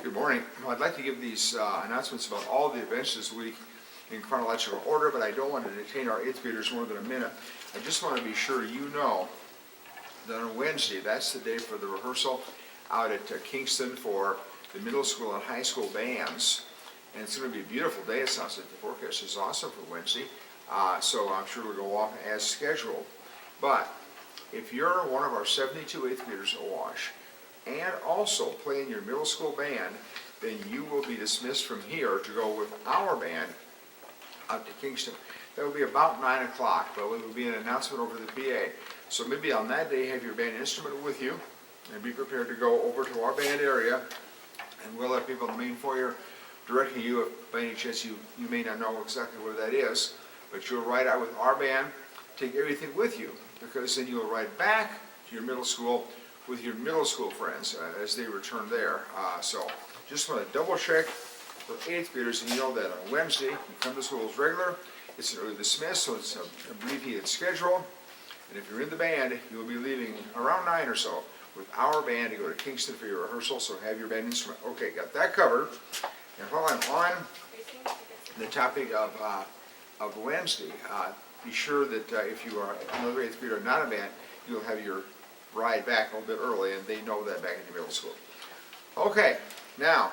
Good morning. Well, I'd like to give these announcements about all the events this week in chronological order, but I don't want to detain our eighth graders more than a minute. I just want to be sure you know that on Wednesday, that's the day for the rehearsal out at Kingston for the middle school and high school bands. And it's going to be a beautiful day. It sounds like the forecast is awesome for Wednesday. So I'm sure it'll go off as scheduled. But if you're one of our 72 eighth graders at Wash, and also play in your middle school band, then you will be dismissed from here to go with our band out to Kingston. That will be about 9 o'clock, but there will be an announcement over the PA. So maybe on that day, have your band instrument with you, and be prepared to go over to our band area, and we'll have people in the main foyer directing you if by any chance you may not know exactly where that is, but you'll ride out with our band, take everything with you, because then you'll ride back to your middle school with your middle school friends as they return there. So just want to double check for eighth graders, and you know that on Wednesday, you come to school as regular. It's an early dismiss, so it's an abbreviated schedule. And if you're in the band, you'll be leaving around 9 or so with our band to go to Kingston for your rehearsal, so have your band instrument. Okay, got that covered. And while I'm on the topic of Wednesday, be sure that if you are another eighth grader not a band, you'll have your ride back a little bit early, and they know that back in the middle school. Okay, now,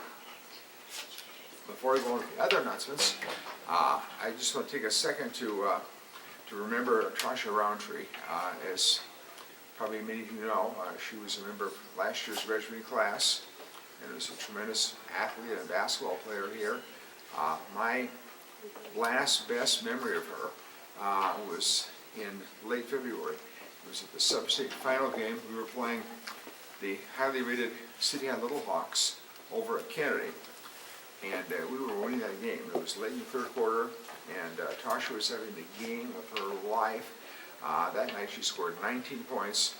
before we go on to the other announcements, I just want to take a second to remember Tasha Roundtree. As probably many of you know, she was a member of last year's graduating class, and was a tremendous athlete and basketball player here. My last best memory of her was in late February. It was at the sub-state final game. We were playing the highly rated City High Little Hawks over at Kennedy, and we were winning that game. It was late in the third quarter, and Tasha was having the game of her life. That night she scored 19 points,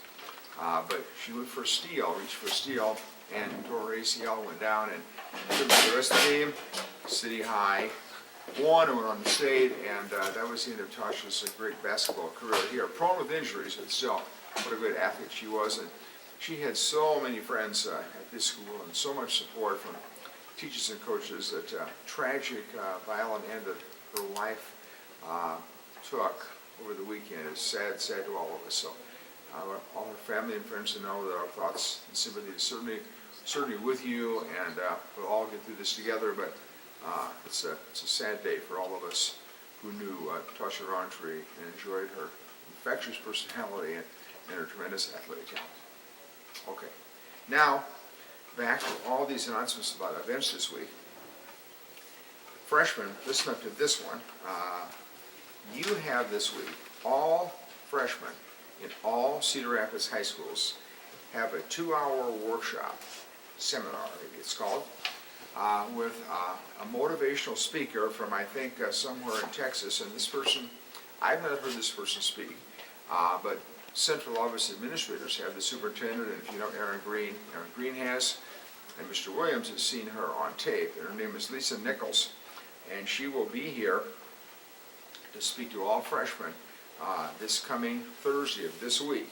but she went for a steal, reached for a steal, and tore her ACL, went down, and for the rest of the game, City High won and went on the state, and that was the end of Tasha's great basketball career here. Prone with injuries, but still, what a great athlete she was. And she had so many friends at this school and so much support from teachers and coaches that tragic, violent end of her life took over the weekend is sad to all of us. So all her family and friends to know that our thoughts and sympathy is certainly with you, and we'll all get through this together, but it's a sad day for all of us who knew Tasha Roundtree and enjoyed her infectious personality and her tremendous athletic talent. Okay, now back to all these announcements about events this week. Freshmen, listen up to this one. You have this week, all freshmen in all Cedar Rapids high schools have a 2-hour workshop, seminar maybe it's called, with a motivational speaker from, I think, somewhere in Texas. And this person, I've not heard this person speak, but central office administrators have. The superintendent, and if you know Aaron Green has, and Mr. Williams has seen her on tape. And her name is Lisa Nichols, and she will be here to speak to all freshmen this coming Thursday of this week.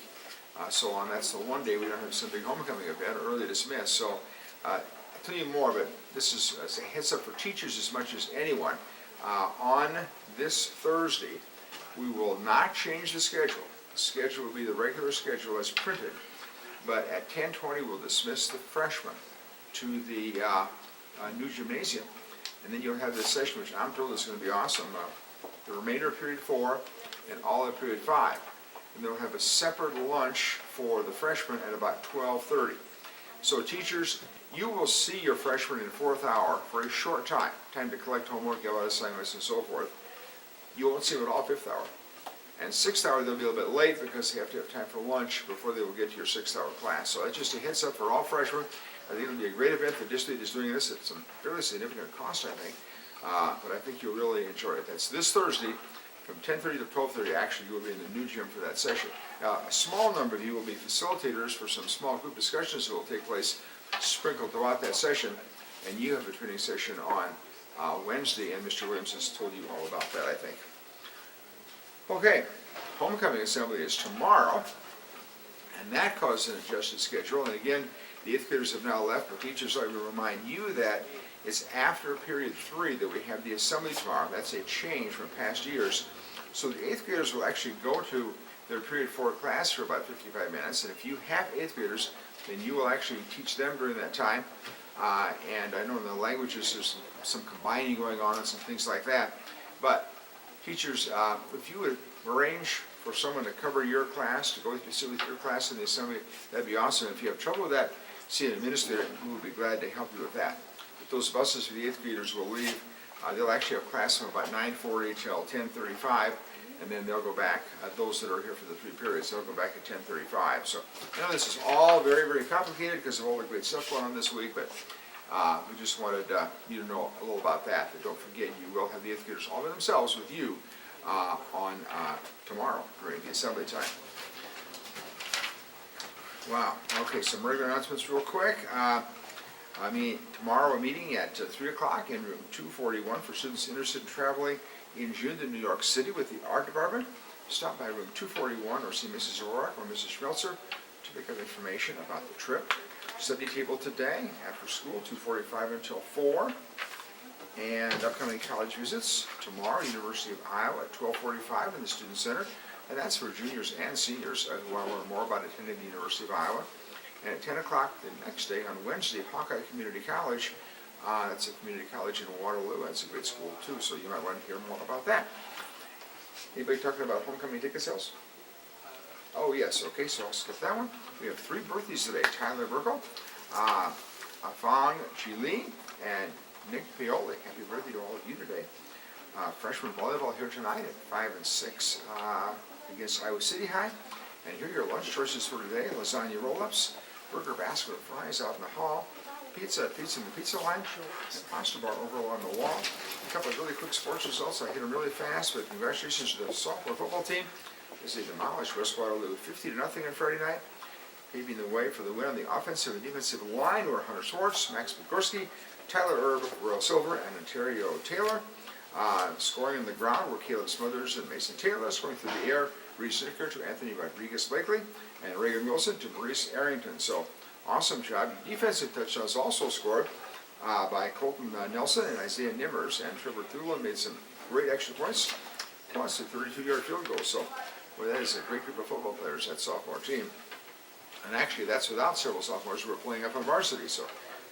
So that's the one day we don't have some big homecoming event, early dismiss. So I'll tell you more, but this is a heads up for teachers as much as anyone. On this Thursday, we will not change the schedule. The schedule will be the regular schedule as printed, but at 10:20 we'll dismiss the freshmen to the new gymnasium. And then you'll have this session, which I'm told is going to be awesome, the remainder of period 4 and all of period 5. And they'll have a separate lunch for the freshmen at about 12:30. So teachers, you will see your freshmen in 4th hour for a short time to collect homework, give out assignments, and so forth. You won't see them at all 5th hour. And 6th hour, they'll be a little bit late because they have to have time for lunch before they will get to your 6th hour class. So that's just a heads up for all freshmen. I think it'll be a great event. The district is doing this at some fairly significant cost, I think. But I think you'll really enjoy it. That's this Thursday from 10:30 to 12:30. Actually, you will be in the new gym for that session. Now, a small number of you will be facilitators for some small group discussions that will take place sprinkled throughout that session. And you have a training session on Wednesday, and Mr. Williams has told you all about that, I think. Okay, homecoming assembly is tomorrow, and that causes an adjusted schedule. And again, The 8th graders have now left, but teachers, I will remind you that it's after period 3 that we have the assembly tomorrow. That's a change from past years. So the 8th graders will actually go to their period 4 class for about 55 minutes. And if you have 8th graders, then you will actually teach them during that time. And I know in the languages there's some combining going on and some things like that. But teachers, if you would arrange for someone to cover your class, to go sit with your class in the assembly, that'd be awesome. If you have trouble with that, see an administrator who will be glad to help you with that. But those buses for the 8th graders will leave. They'll actually have class from about 9:40 till 10:35, and then they'll go back. Those that are here for the 3 periods, they'll go back at 10:35. So I know this is all very, very complicated because of all the great stuff going on this week, but we just wanted you to know a little about that. But don't forget, you will have the 8th graders all by themselves with you on tomorrow during the assembly time. Wow. Okay, some regular announcements real quick. Tomorrow a meeting at 3 o'clock in room 241 for students interested in traveling in June to New York City with the art department. Stop by room 241 or see Mrs. O'Rourke or Mrs. Schmelzer to pick up information about the trip. Study table today after school, 2:45 until 4. And upcoming college visits tomorrow, University of Iowa at 12:45 in the Student Center. And that's for juniors and seniors who want to learn more about attending the University of Iowa. And at 10 o'clock the next day, on Wednesday, Hawkeye Community College. It's a community college in Waterloo. That's a great school too, so you might want to hear more about that. Anybody talking about homecoming ticket sales? Oh yes, okay, so I'll skip that one. We have 3 birthdays today. Tyler Burkle, Afan Chili, and Nick Pioli. Happy birthday to all of you today. Freshman volleyball here tonight at 5 and 6 against Iowa City High. And here are your lunch choices for today. Lasagna roll-ups, burger basket of fries out in the hall, pizza in the pizza line, and pasta bar over on the wall. A couple of really quick sports results. I hit them really fast, but congratulations to the softball football team as they demolished West Waterloo 50-0 on Friday night. Paving the way for the win on the offensive and defensive line were Hunter Schwartz, Max Bogorski, Tyler Erb, Royal Silver, and Ontario Taylor. Scoring on the ground were Caleb Smothers and Mason Taylor. Scoring through the air, Reese Nicker to Anthony Rodriguez Blakely, and Reagan Wilson to Maurice Arrington. So, awesome job. Defensive touchdowns also scored by Colton Nelson and Isaiah Nimmers, and Trevor Thulin made some great extra points, plus a 32-yard field goal. So, boy, that is a great group of football players, that sophomore team. And actually, that's without several sophomores who are playing up on varsity, so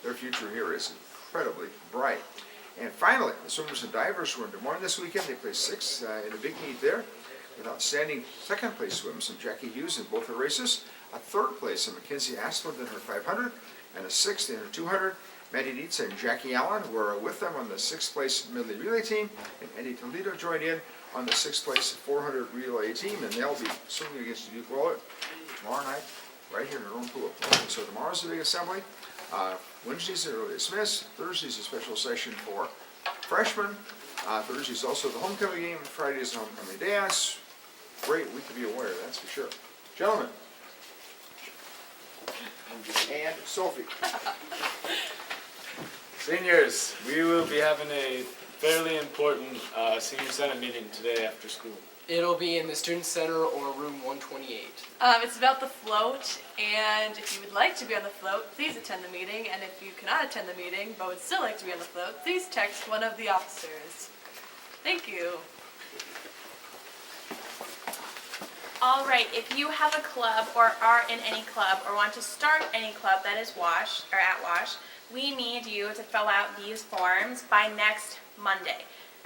their future here is incredibly bright. And finally, the swimmers and divers were in Des Moines this weekend. They placed 6th in a big meet there, with outstanding second-place swims from Jackie Hughes in both her races, a 3rd place in Mackenzie Asplund in her 500, and a 6th in her 200. Maddie Dietz and Jackie Allen were with them on the 6th-place medley relay team, and Eddie Toledo joined in on the 6th-place 400 relay team, and they'll be swimming against Duke Roller tomorrow night, right here in our own pool. So tomorrow's the big assembly. Wednesday's the early dismiss. Thursday's a special session for freshmen. Thursday's also the homecoming game. Friday's the homecoming dance. Great week to be aware, that's for sure. Gentlemen. And Sophie. Seniors, we will be having a fairly important senior senate meeting today after school. It'll be in the Student Center or room 128. It's about the float, and if you would like to be on the float, please attend the meeting. And if you cannot attend the meeting but would still like to be on the float, please text one of the officers. Thank you. All right, if you have a club or are in any club or want to start any club that is WASH or at WASH, we need you to fill out these forms by next Monday,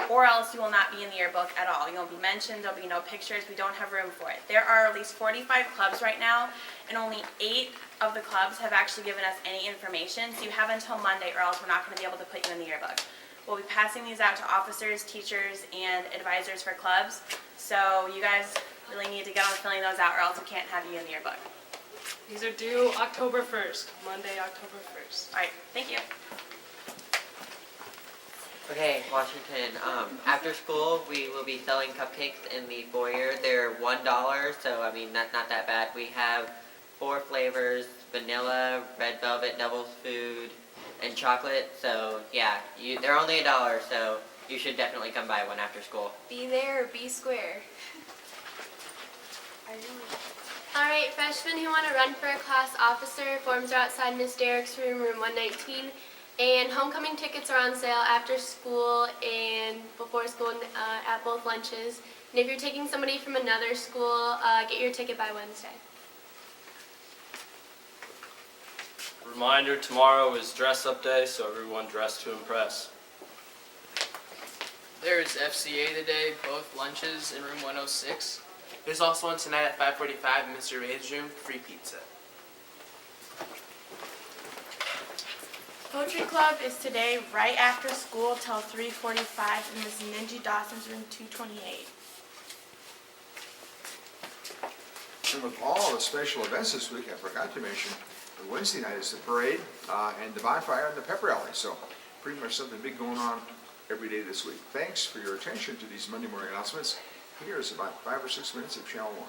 or else you will not be in the yearbook at all. You won't be mentioned, there'll be no pictures, we don't have room for it. There are at least 45 clubs right now, and only 8 of the clubs have actually given us any information, so you have until Monday or else we're not going to be able to put you in the yearbook. We'll be passing these out to officers, teachers, and advisors for clubs, so you guys really need to get on filling those out or else we can't have you in the yearbook. These are due October 1st, Monday, October 1st. All right, thank you. Okay, Washington, after school, we will be selling cupcakes in the foyer. They're $1, so I mean, that's not that bad. We have 4 flavors, vanilla, red velvet, devil's food, and chocolate. So yeah, they're only $1, so you should definitely come buy one after school. Be there or be square. All right, freshmen who want to run for a class officer, forms are outside Miss Derrick's room, room 119. And homecoming tickets are on sale after school and before school at both lunches. And if you're taking somebody from another school, get your ticket by Wednesday. Reminder, tomorrow is dress up day, so everyone dress to impress. There is FCA today, both lunches in room 106. There's also one tonight at 5:45 in Mr. Ray's room, free pizza. Poetry Club is today right after school till 3:45 in Ms. Ninji Dawson's room 228. And with all the special events this week, I forgot to mention, the Wednesday night is the parade and the bonfire and the pep rally. So pretty much something big going on every day this week. Thanks for your attention to these Monday morning announcements. Here's about 5 or 6 minutes of Channel 1.